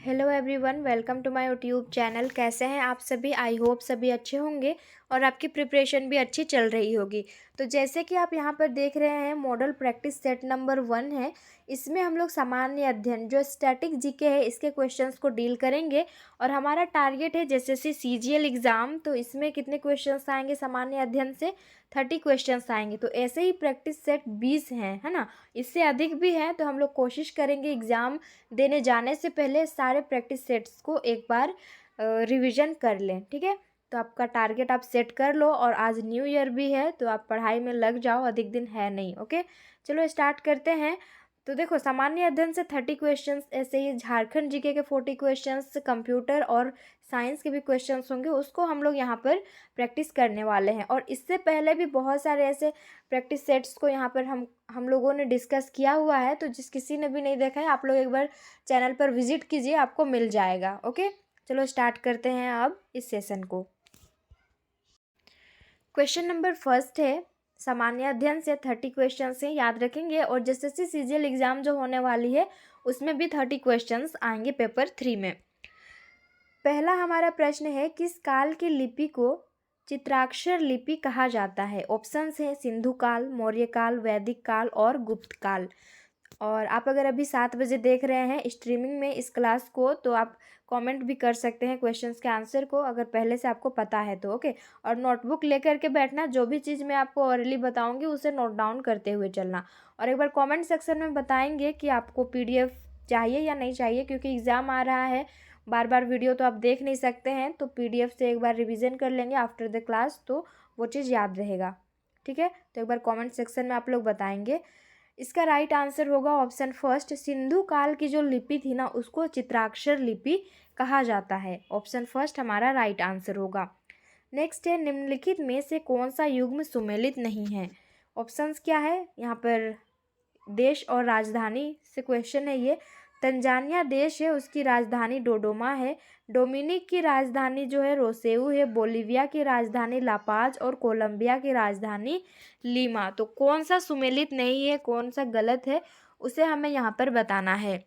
Hello everyone, welcome to my YouTube channel. कैसे हैं आप सभी? आई होप सभी अच्छे होंगे और आपकी प्रिपरेशन भी अच्छी चल रही होगी। तो जैसे कि आप यहाँ पर देख रहे हैं, मॉडल प्रैक्टिस सेट नंबर 1 है। इसमें हम लोग सामान्य अध्ययन जो स्टैटिक जीके है इसके क्वेश्चंस को डील करेंगे। और हमारा टारगेट है जैसे सीजीएल एग्ज़ाम, तो इसमें कितने क्वेश्चंस आएंगे सामान्य अध्ययन से? 30 क्वेश्चंस आएंगे। तो ऐसे ही प्रैक्टिस सेट 20 हैं, है ना। इससे अधिक भी हैं, तो हम लोग कोशिश करेंगे एग्ज़ाम देने जाने से पहले सारे प्रैक्टिस सेट्स को एक बार रिवीजन कर लें। ठीक है, तो आपका टारगेट आप सेट कर लो। और आज न्यू ईयर भी है, तो आप पढ़ाई में लग जाओ, अधिक दिन है नहीं। ओके, चलो स्टार्ट करते हैं। तो देखो, सामान्य अध्ययन से 30 क्वेश्चंस, ऐसे ही झारखंड जीके के 40 क्वेश्चंस, कंप्यूटर और साइंस के भी क्वेश्चंस होंगे, उसको हम लोग यहाँ पर प्रैक्टिस करने वाले हैं। और इससे पहले भी बहुत सारे ऐसे प्रैक्टिस सेट्स को यहाँ पर हम लोगों ने डिस्कस किया हुआ है। तो जिस किसी ने भी नहीं देखा है, आप लोग एक बार चैनल पर विजिट कीजिए, आपको मिल जाएगा। ओके, चलो स्टार्ट करते हैं अब इस सेशन को। क्वेश्चन नंबर फर्स्ट है, सामान्य अध्ययन से 30 क्वेश्चन से याद रखेंगे। और जैसे सीजीएल एग्जाम जो होने वाली है उसमें भी 30 क्वेश्चंस आएंगे पेपर 3 में। पहला हमारा प्रश्न है, किस काल की लिपि को चित्राक्षर लिपि कहा जाता है? ऑप्शंस हैं सिंधु काल, मौर्य काल, वैदिक काल और गुप्त काल। और आप अगर अभी 7 बजे देख रहे हैं स्ट्रीमिंग में इस क्लास को, तो आप कमेंट भी कर सकते हैं क्वेश्चंस के आंसर को, अगर पहले से आपको पता है तो। ओके, और नोटबुक लेकर के बैठना, जो भी चीज़ मैं आपको ऑरली बताऊंगी उसे नोट डाउन करते हुए चलना। और एक बार कमेंट सेक्शन में बताएंगे कि आपको पीडीएफ चाहिए या नहीं चाहिए, क्योंकि एग्ज़ाम आ रहा है, बार बार वीडियो तो आप देख नहीं सकते हैं। तो पीडीएफ से एक बार रिवीजन कर लेंगे आफ्टर द क्लास, तो वो चीज़ याद रहेगा। ठीक है, तो एक बार कमेंट सेक्शन में आप लोग बताएंगे। इसका राइट आंसर होगा ऑप्शन फर्स्ट, सिंधु काल की जो लिपि थी ना उसको चित्राक्षर लिपि कहा जाता है। ऑप्शन फर्स्ट हमारा राइट आंसर होगा। नेक्स्ट है, निम्नलिखित में से कौन सा युग्म सुमेलित नहीं है? ऑप्शंस क्या है यहाँ पर? देश और राजधानी से क्वेश्चन है ये। तंजानिया देश है, उसकी राजधानी डोडोमा है। डोमिनिक की राजधानी जो है रोसेऊ है। बोलिविया की राजधानी लापाज और कोलंबिया की राजधानी लीमा। तो कौन सा सुमेलित नहीं है, कौन सा गलत है, उसे हमें यहाँ पर बताना है।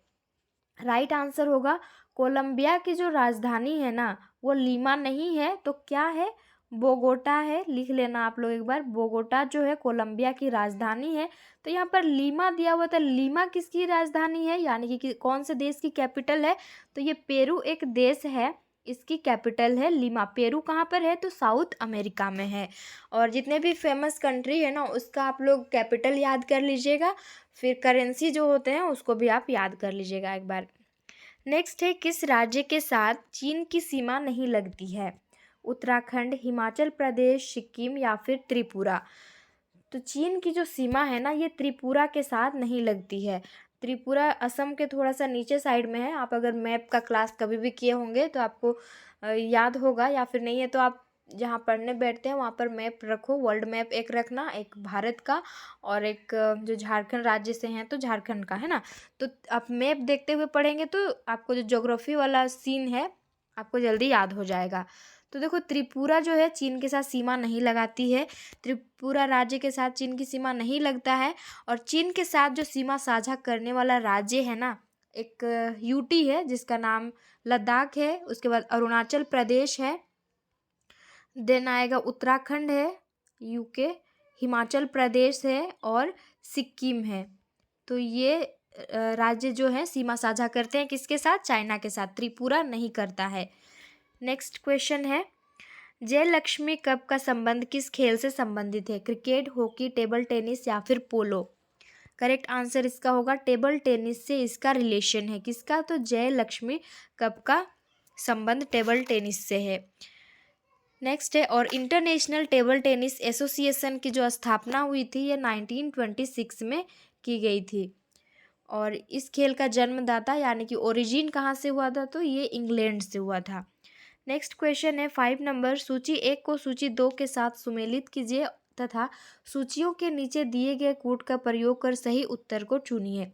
राइट आंसर होगा कोलंबिया की जो राजधानी है ना वो लीमा नहीं है, तो क्या है? बोगोटा है। लिख लेना आप लोग एक बार, बोगोटा जो है कोलंबिया की राजधानी है। तो यहाँ पर लीमा दिया हुआ था, लीमा किसकी राजधानी है, यानी कि कौन से देश की कैपिटल है? तो ये पेरू एक देश है, इसकी कैपिटल है लीमा। पेरू कहाँ पर है? तो साउथ अमेरिका में है। और जितने भी फेमस कंट्री है ना उसका आप लोग कैपिटल याद कर लीजिएगा, फिर करेंसी जो होते हैं उसको भी आप याद कर लीजिएगा एक बार। नेक्स्ट है, किस राज्य के साथ चीन की सीमा नहीं लगती है? उत्तराखंड, हिमाचल प्रदेश, सिक्किम या फिर त्रिपुरा। तो चीन की जो सीमा है ना ये त्रिपुरा के साथ नहीं लगती है। त्रिपुरा असम के थोड़ा सा नीचे साइड में है। आप अगर मैप का क्लास कभी भी किए होंगे तो आपको याद होगा, या फिर नहीं है तो आप जहाँ पढ़ने बैठते हैं वहाँ पर मैप रखो, वर्ल्ड मैप एक रखना, एक भारत का और एक जो झारखंड राज्य से हैं तो झारखंड का, है ना। तो आप मैप देखते हुए पढ़ेंगे तो आपको जो ज्योग्राफी वाला सीन है आपको जल्दी याद हो जाएगा। तो देखो, त्रिपुरा जो है चीन के साथ सीमा नहीं लगाती है। त्रिपुरा राज्य के साथ चीन की सीमा नहीं लगता है। और चीन के साथ जो सीमा साझा करने वाला राज्य है ना, एक यूटी है जिसका नाम लद्दाख है, उसके बाद अरुणाचल प्रदेश है, देन आएगा उत्तराखंड है, यूके, हिमाचल प्रदेश है और सिक्किम है। तो ये राज्य जो है सीमा साझा करते हैं किसके साथ? चाइना के साथ। त्रिपुरा नहीं करता है। नेक्स्ट क्वेश्चन है, जयलक्ष्मी कप का संबंध किस खेल से संबंधित है? क्रिकेट, हॉकी, टेबल टेनिस या फिर पोलो। करेक्ट आंसर इसका होगा टेबल टेनिस से इसका रिलेशन है। किसका? तो जयलक्ष्मी कप का संबंध टेबल टेनिस से है। नेक्स्ट है, और इंटरनेशनल टेबल टेनिस एसोसिएशन की जो स्थापना हुई थी ये 1926 में की गई थी। और इस खेल का जन्मदाता यानी कि ओरिजिन कहाँ से हुआ था? तो ये इंग्लैंड से हुआ था। नेक्स्ट क्वेश्चन है 5 नंबर, सूची 1 को सूची 2 के साथ सुमेलित कीजिए तथा सूचियों के नीचे दिए गए कूट का प्रयोग कर सही उत्तर को चुनिए।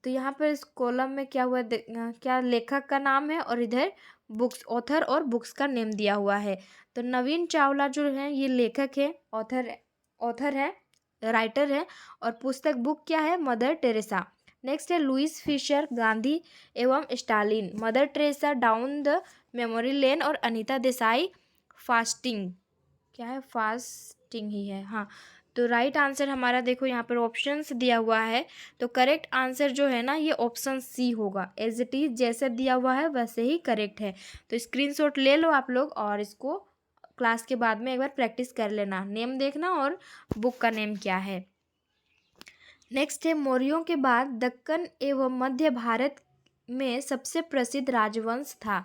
तो यहाँ पर इस कॉलम में क्या हुआ, क्या लेखक का नाम है और इधर बुक्स, ऑथर और बुक्स का नेम दिया हुआ है। तो नवीन चावला जो है ये लेखक है, ऑथर है, राइटर है। और पुस्तक बुक क्या है? Mother Teresa. नेक्स्ट है लुइस फिशर, गांधी एवं Stalin, mother Teresa, down the memory lane, और अनीता देसाई, फास्टिंग। क्या है? फास्टिंग ही है, हाँ। तो राइट आंसर हमारा देखो यहाँ पर ऑप्शंस दिया हुआ है, तो करेक्ट आंसर जो है ना ये ऑप्शन सी होगा। एज इट इज जैसे दिया हुआ है वैसे ही करेक्ट है। तो स्क्रीनशॉट ले लो आप लोग और इसको क्लास के बाद में एक बार प्रैक्टिस कर लेना, नेम देखना और बुक का नेम क्या है। नेक्स्ट है मौर्यों के बाद दक्कन एवं मध्य भारत में सबसे प्रसिद्ध राजवंश था?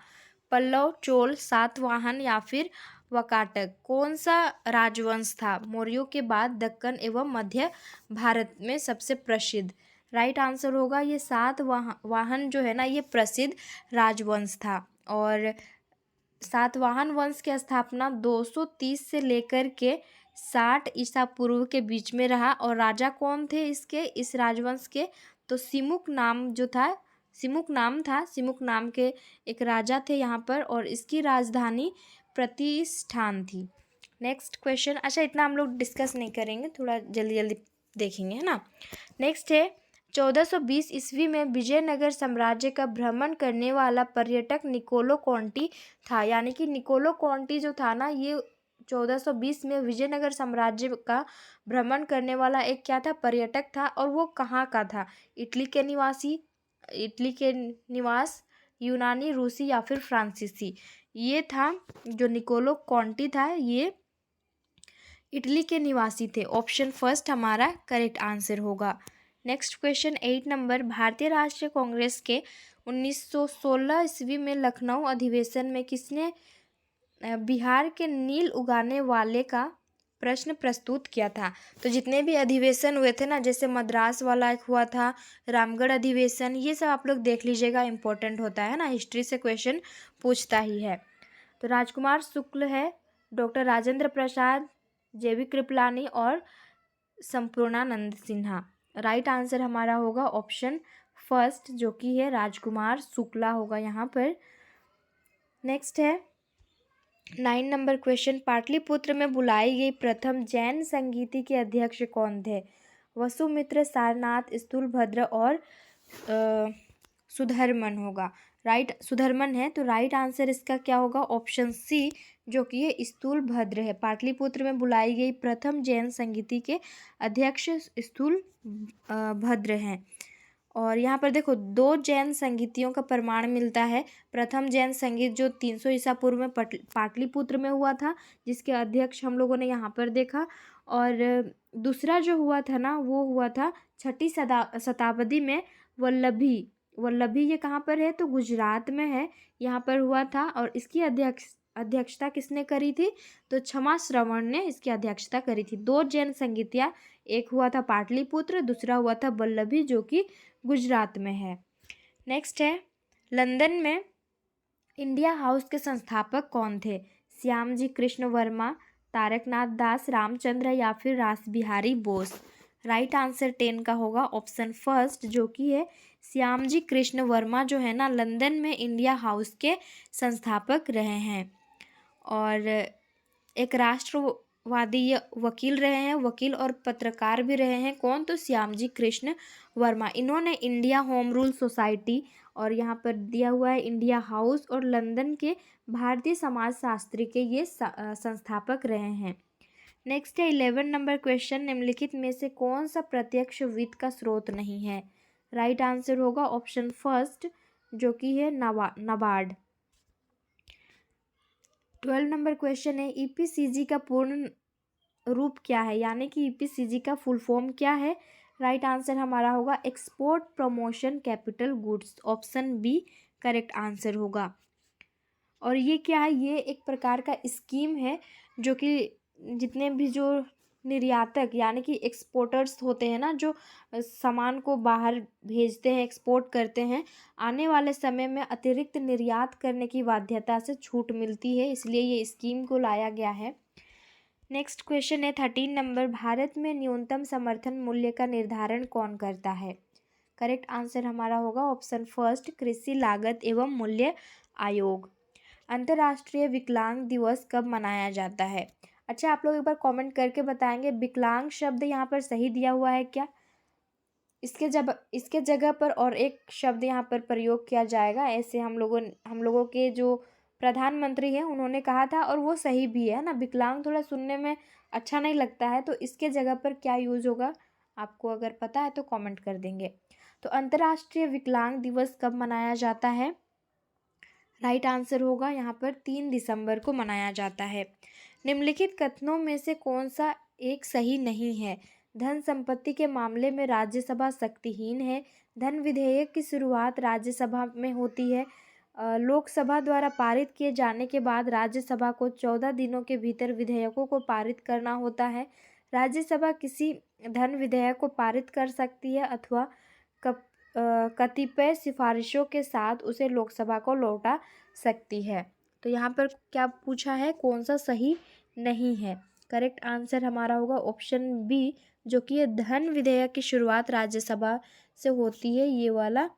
पल्लव, चोल, सातवाहन या फिर वाकाटक। कौन सा राजवंश था मौर्यों के बाद दक्कन एवं मध्य भारत में सबसे प्रसिद्ध? राइट आंसर होगा ये सातवाहन जो है ना ये प्रसिद्ध राजवंश था। और सातवाहन वंश की स्थापना 230 से लेकर के 60 ईसा पूर्व के बीच में रहा। और राजा कौन थे इस राजवंश के? तो सिमुक नाम जो था, सिमुक नाम के एक राजा थे यहाँ पर, और इसकी राजधानी प्रतिष्ठान थी। नेक्स्ट क्वेश्चन, अच्छा इतना हम लोग डिस्कस नहीं करेंगे, थोड़ा जल्दी जल्दी देखेंगे, है ना। नेक्स्ट है 1420 ईस्वी में विजयनगर साम्राज्य का भ्रमण करने वाला पर्यटक निकोलो कॉन्टी था। यानी कि निकोलो कॉन्टी जो था ना ये 1420 में विजयनगर साम्राज्य का भ्रमण करने वाला एक क्या था? पर्यटक था। और वो कहाँ का था? इटली के निवास, यूनानी, रूसी या फिर फ्रांसीसी। ये था जो निकोलो कॉन्टी था ये इटली के निवासी थे। ऑप्शन फर्स्ट हमारा करेक्ट आंसर होगा। नेक्स्ट क्वेश्चन 8 नंबर, भारतीय राष्ट्रीय कांग्रेस के 1916 ईस्वी में लखनऊ अधिवेशन में किसने बिहार के नील उगाने वाले का प्रश्न प्रस्तुत किया था? तो जितने भी अधिवेशन हुए थे ना, जैसे मद्रास वाला एक हुआ था, रामगढ़ अधिवेशन, ये सब आप लोग देख लीजिएगा, इंपॉर्टेंट होता है ना, हिस्ट्री से क्वेश्चन पूछता ही है। तो राजकुमार शुक्ल है, डॉक्टर राजेंद्र प्रसाद, जेबी कृपलानी और संपूर्णानंद सिन्हा। राइट आंसर हमारा होगा ऑप्शन फर्स्ट जो कि है राजकुमार शुक्ला होगा यहाँ पर। नेक्स्ट है 9 नंबर क्वेश्चन, पाटलिपुत्र में बुलाई गई प्रथम जैन संगीति के अध्यक्ष कौन थे? वसुमित्र, सारनाथ, स्थूलभद्र और सुधर्मन होगा। राइट, सुधर्मन है, तो राइट आंसर इसका क्या होगा? ऑप्शन सी जो कि ये स्थूलभद्र है। पाटलिपुत्र में बुलाई गई प्रथम जैन संगीति के अध्यक्ष स्थूलभद्र हैं। और यहाँ पर देखो 2 जैन संगीतियों का प्रमाण मिलता है। प्रथम जैन संगीत जो 300 ईसा पूर्व में पाटलिपुत्र में हुआ था, जिसके अध्यक्ष हम लोगों ने यहाँ पर देखा। और दूसरा जो हुआ था ना वो हुआ था 6ठी शताब्दी में वल्लभी ये कहाँ पर है? तो गुजरात में है, यहाँ पर हुआ था। और इसकी अध्यक्षता किसने करी थी? तो क्षमा श्रवण ने इसकी अध्यक्षता करी थी। 2 जैन संगीतियाँ, एक हुआ था पाटलिपुत्र, दूसरा हुआ था वल्लभी जो कि गुजरात में है। नेक्स्ट है लंदन में इंडिया हाउस के संस्थापक कौन थे? श्यामजी कृष्ण वर्मा, तारकनाथ दास, रामचंद्र या फिर रासबिहारी बोस। राइट आंसर 10 का होगा ऑप्शन फर्स्ट जो कि है श्यामजी कृष्ण वर्मा जो है ना लंदन में इंडिया हाउस के संस्थापक रहे हैं। और एक राष्ट्रवादी ये वकील रहे हैं, वकील और पत्रकार भी रहे हैं। कौन? तो श्यामजी कृष्ण वर्मा। इन्होंने इंडिया होम रूल सोसाइटी और यहाँ पर दिया हुआ है इंडिया हाउस और लंदन के भारतीय समाज शास्त्री के ये संस्थापक रहे हैं। नेक्स्ट है 11 नंबर क्वेश्चन, निम्नलिखित में से कौन सा प्रत्यक्ष वित्त का स्रोत नहीं है? राइट आंसर होगा ऑप्शन फर्स्ट जो कि है नाबार्ड। 12 नंबर क्वेश्चन है ईपीसीजी का पूर्ण रूप क्या है? यानी कि ईपीसीजी का फुल फॉर्म क्या है? राइट आंसर हमारा होगा export promotion capital goods. Option b correct answer होगा। और ये क्या है? ये एक प्रकार का स्कीम है जो कि जितने भी जो निर्यातक यानी कि एक्सपोर्टर्स होते हैं ना, जो सामान को बाहर भेजते हैं, एक्सपोर्ट करते हैं, आने वाले समय में अतिरिक्त निर्यात करने की बाध्यता से छूट मिलती है, इसलिए ये स्कीम को लाया गया है। नेक्स्ट क्वेश्चन है 13 नंबर, भारत में न्यूनतम समर्थन मूल्य का निर्धारण कौन करता है? करेक्ट आंसर हमारा होगा ऑप्शन फर्स्ट कृषि लागत एवं मूल्य आयोग। अंतर्राष्ट्रीय विकलांग दिवस कब मनाया जाता है? अच्छा, आप लोग एक बार कमेंट करके बताएंगे विकलांग शब्द यहाँ पर सही दिया हुआ है क्या? इसके जगह पर और एक शब्द यहाँ पर प्रयोग किया जाएगा। ऐसे हम लोगों के जो प्रधानमंत्री हैं उन्होंने कहा था, और वो सही भी है ना। विकलांग थोड़ा सुनने में अच्छा नहीं लगता है, तो इसके जगह पर क्या यूज होगा, आपको अगर पता है तो कमेंट कर देंगे। तो अंतर्राष्ट्रीय विकलांग दिवस कब मनाया जाता है? राइट आंसर होगा यहाँ पर 3 दिसंबर को मनाया जाता है। निम्नलिखित कथनों में से कौन सा एक सही नहीं है? धन संपत्ति के मामले में राज्यसभा शक्तिहीन है। धन विधेयक की शुरुआत राज्यसभा में होती है। लोकसभा द्वारा पारित किए जाने के बाद राज्यसभा को 14 दिनों के भीतर विधेयकों को पारित करना होता है। राज्यसभा किसी धन विधेयक को पारित कर सकती है अथवा कतिपय सिफारिशों के साथ उसे लोकसभा को लौटा सकती है। तो यहाँ पर क्या पूछा है, कौन सा सही नहीं है? करेक्ट आंसर हमारा होगा ऑप्शन बी, जो कि ये धन विधेयक की शुरुआत राज्यसभा से होती है, ये वाला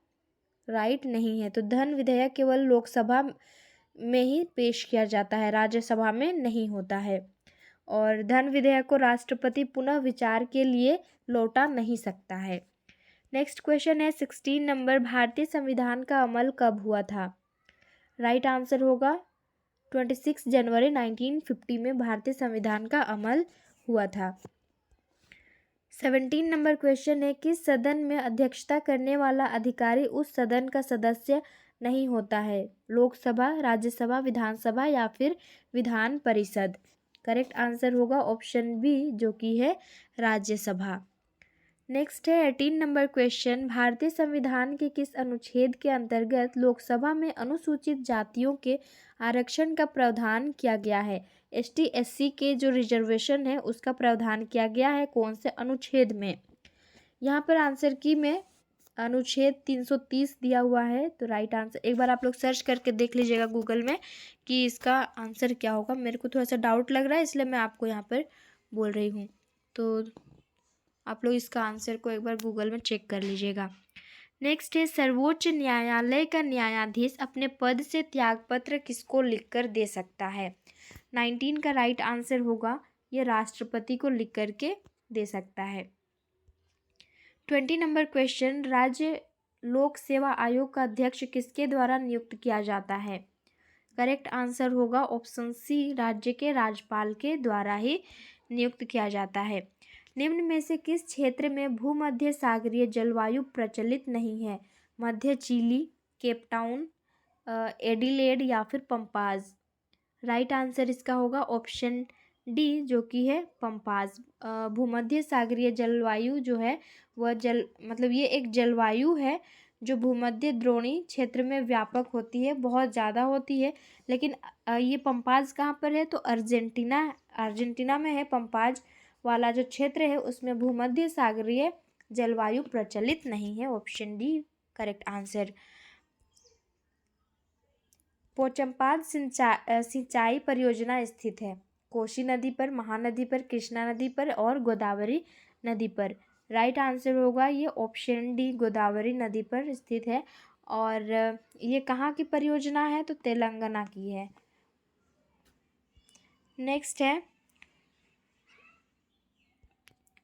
राइट नहीं है। तो धन विधेयक केवल लोकसभा में ही पेश किया जाता है, राज्यसभा में नहीं होता है। और धन विधेयक को राष्ट्रपति पुनः विचार के लिए लौटा नहीं सकता है। नेक्स्ट क्वेश्चन है 16 नंबर, भारतीय संविधान का अमल कब हुआ था? राइट आंसर होगा 26 जनवरी 1950 में भारतीय संविधान का अमल हुआ था। 17 नंबर क्वेश्चन है, किस सदन में अध्यक्षता करने वाला अधिकारी उस सदन का सदस्य नहीं होता है? लोकसभा, राज्यसभा, विधानसभा या फिर विधान परिषद? करेक्ट आंसर होगा ऑप्शन बी, जो कि है राज्यसभा। नेक्स्ट है 18 नंबर क्वेश्चन, भारतीय संविधान के किस अनुच्छेद के अंतर्गत लोकसभा में अनुसूचित जातियों के आरक्षण का प्रावधान किया गया है? ST SC के जो रिजर्वेशन है उसका प्रावधान किया गया है कौन से अनुच्छेद में? यहाँ पर आंसर की में अनुच्छेद 330 दिया हुआ है। तो राइट आंसर, एक बार आप लोग सर्च करके देख लीजिएगा गूगल में कि इसका आंसर क्या होगा। मेरे को थोड़ा सा डाउट लग रहा है, इसलिए मैं आपको यहाँ पर बोल रही हूँ। तो आप लोग इसका आंसर को एक बार गूगल में चेक कर लीजिएगा। नेक्स्ट है, सर्वोच्च न्यायालय का न्यायाधीश अपने पद से त्यागपत्र किसको लिखकर दे सकता है? 19 का राइट आंसर होगा ये राष्ट्रपति को लिख करके दे सकता है। 20 नंबर क्वेश्चन, राज्य लोक सेवा आयोग का अध्यक्ष किसके द्वारा नियुक्त किया जाता है? करेक्ट आंसर होगा ऑप्शन सी, राज्य के राज्यपाल के द्वारा ही नियुक्त किया जाता है। निम्न में से किस क्षेत्र में भूमध्य सागरीय जलवायु प्रचलित नहीं है? मध्य चिली, केप टाउन, एडिलेड या फिर पंपाज? राइट आंसर इसका होगा ऑप्शन डी, जो कि है पंपाज। भूमध्य सागरीय जलवायु जो है वह मतलब ये एक जलवायु है जो भूमध्य द्रोणी क्षेत्र में व्यापक होती है, बहुत ज़्यादा होती है। लेकिन ये पंपाज कहाँ पर है? तो अर्जेंटीना में है। पंपाज वाला जो क्षेत्र है उसमें भूमध्य सागरीय जलवायु प्रचलित नहीं है। Option D correct answer. Pochampad सिंचाई परियोजना स्थित है कोसी नदी पर, महानदी पर, कृष्णा नदी पर और गोदावरी नदी पर? राइट आंसर होगा ये ऑप्शन डी, गोदावरी नदी पर स्थित है। और ये कहाँ की परियोजना है? तो तेलंगाना की है। नेक्स्ट है,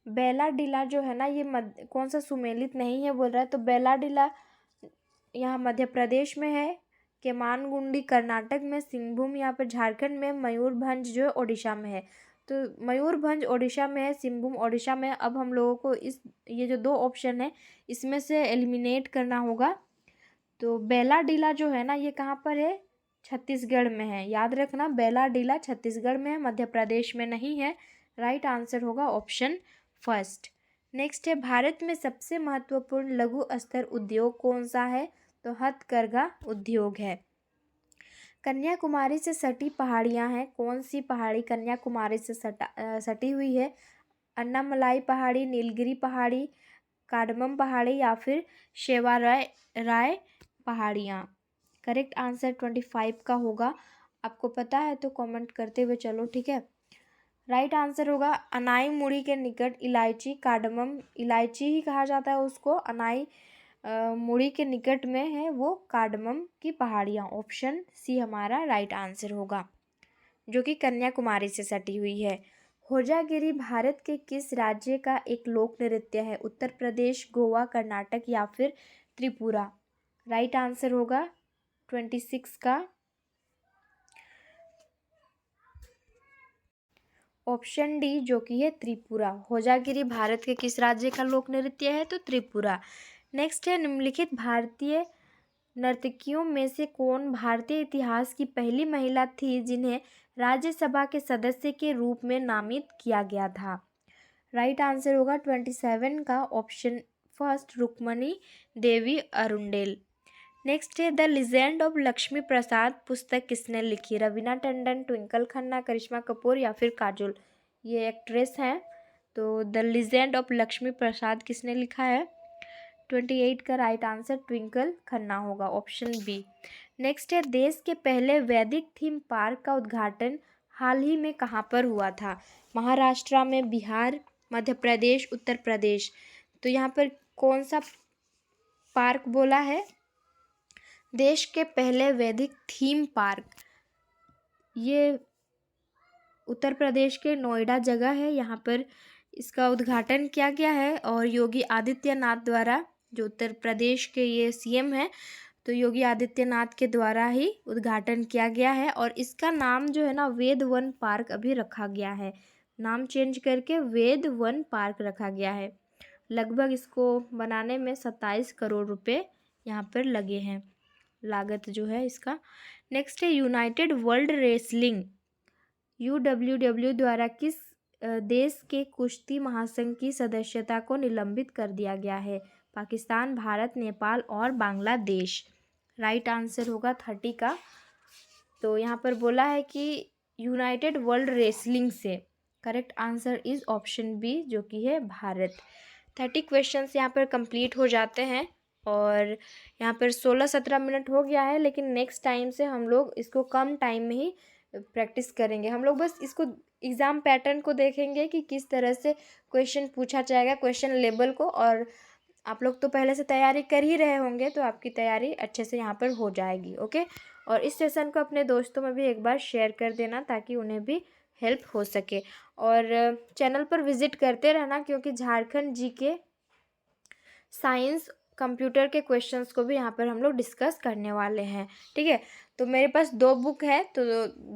बेलाडीला जो है ना, ये कौन सा सुमेलित नहीं है बोल रहा है। तो बेलाडीला यहाँ मध्य प्रदेश में है, केमानगुंडी कर्नाटक में, सिंहभूम यहाँ पर झारखंड में, मयूरभंज जो है ओडिशा में है। तो मयूरभंज ओडिशा में है, सिंहभूम ओडिशा में है। अब हम लोगों को ये जो दो ऑप्शन है इसमें से एलिमिनेट करना होगा। तो बेलाडीला जो है ना ये कहाँ पर है? छत्तीसगढ़ में है। याद रखना, बेलाडीला छत्तीसगढ़ में है, मध्य प्रदेश में नहीं है। राइट आंसर होगा ऑप्शन फर्स्ट। नेक्स्ट है, भारत में सबसे महत्वपूर्ण लघु स्तर उद्योग कौन सा है? तो हथकरघा उद्योग है। कन्याकुमारी से सटी पहाड़ियाँ हैं, कौन सी पहाड़ी कन्याकुमारी से सटी हुई है? अन्नामलाई पहाड़ी, नीलगिरी पहाड़ी, कार्डमम पहाड़ी या फिर शेवाराय पहाड़ियाँ? करेक्ट आंसर 25 का होगा। आपको पता है तो कमेंट करते हुए चलो, ठीक है। राइट आंसर होगा अनाई मुड़ी के निकट इलायची, कार्डमम इलायची ही कहा जाता है उसको, अनाई मुड़ी के निकट में है वो कार्डमम की पहाड़ियाँ। ऑप्शन सी हमारा राइट आंसर होगा, जो कि कन्याकुमारी से सटी हुई है। होजागिरी भारत के किस राज्य का एक लोक नृत्य है? उत्तर प्रदेश, गोवा, कर्नाटक या फिर त्रिपुरा? राइट आंसर होगा 26 का ऑप्शन डी, जो कि है त्रिपुरा। होजागिरी भारत के किस राज्य का लोक नृत्य है? तो त्रिपुरा। नेक्स्ट है, निम्नलिखित भारतीय नर्तकियों में से कौन भारतीय इतिहास की पहली महिला थी जिन्हें राज्यसभा के सदस्य के रूप में नामित किया गया था? राइट आंसर होगा 27 का ऑप्शन फर्स्ट, रुक्मणी देवी अरुंडेल। नेक्स्ट है, द लीजेंड ऑफ लक्ष्मी प्रसाद पुस्तक किसने लिखी? रवीना टंडन, ट्विंकल खन्ना, करिश्मा कपूर या फिर काजोल? ये एक्ट्रेस हैं। तो द लीजेंड ऑफ लक्ष्मी प्रसाद किसने लिखा है? 28 का राइट आंसर ट्विंकल खन्ना होगा, ऑप्शन बी। नेक्स्ट है, देश के पहले वैदिक थीम पार्क का उद्घाटन हाल ही में कहाँ पर हुआ था? महाराष्ट्र में, बिहार, मध्य प्रदेश, उत्तर प्रदेश? तो यहाँ पर कौन सा पार्क बोला है? देश के पहले वैदिक थीम पार्क, ये उत्तर प्रदेश के नोएडा जगह है। यहाँ पर इसका उद्घाटन किया गया है और योगी आदित्यनाथ द्वारा, जो उत्तर प्रदेश के ये सीएम हैं, तो योगी आदित्यनाथ के द्वारा ही उद्घाटन किया गया है। और इसका नाम जो है ना, वेद वन पार्क अभी रखा गया है। नाम चेंज करके वेद वन पार्क रखा गया है। लगभग इसको बनाने में 27 करोड़ रुपए यहाँ पर लगे हैं, लागत जो है इसका। नेक्स्ट है, यूनाइटेड वर्ल्ड रेसलिंग UWW द्वारा किस देश के कुश्ती महासंघ की सदस्यता को निलंबित कर दिया गया है? पाकिस्तान, भारत, नेपाल और बांग्लादेश? राइट आंसर होगा 30 का। तो यहाँ पर बोला है कि यूनाइटेड वर्ल्ड रेसलिंग से। Correct answer is option b, जो कि है भारत। 30 क्वेश्चंस यहाँ पर कंप्लीट हो जाते हैं और यहाँ पर 16-17 मिनट हो गया है, लेकिन नेक्स्ट टाइम से हम लोग इसको कम टाइम में ही प्रैक्टिस करेंगे। हम लोग बस इसको एग्ज़ाम पैटर्न को देखेंगे कि किस तरह से क्वेश्चन पूछा जाएगा, क्वेश्चन लेवल को। और आप लोग तो पहले से तैयारी कर ही रहे होंगे, तो आपकी तैयारी अच्छे से यहाँ पर हो जाएगी। ओके, और इस सेशन को अपने दोस्तों में भी एक बार शेयर कर देना ताकि उन्हें भी हेल्प हो सके। और चैनल पर विजिट करते रहना, क्योंकि झारखंड जीके, साइंस, कंप्यूटर के क्वेश्चंस को भी यहाँ पर हम लोग डिस्कस करने वाले हैं। ठीक है, तो मेरे पास 2 बुक है, तो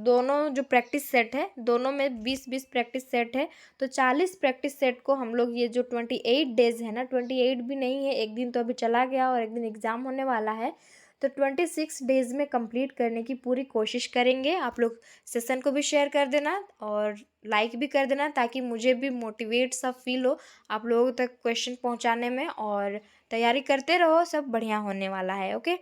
दोनों जो प्रैक्टिस सेट है, दोनों में 20-20 प्रैक्टिस सेट है। तो 40 प्रैक्टिस सेट को हम लोग, ये जो 28 डेज है ना, 28 भी नहीं है, एक दिन तो अभी चला गया और एक दिन एग्ज़ाम होने वाला है, तो 26 डेज़ में कंप्लीट करने की पूरी कोशिश करेंगे। आप लोग सेशन को भी शेयर कर देना और लाइक भी कर देना, ताकि मुझे भी मोटिवेट सा फील हो आप लोगों तक क्वेश्चन पहुंचाने में। और तैयारी करते रहो, सब बढ़िया होने वाला है। ओके।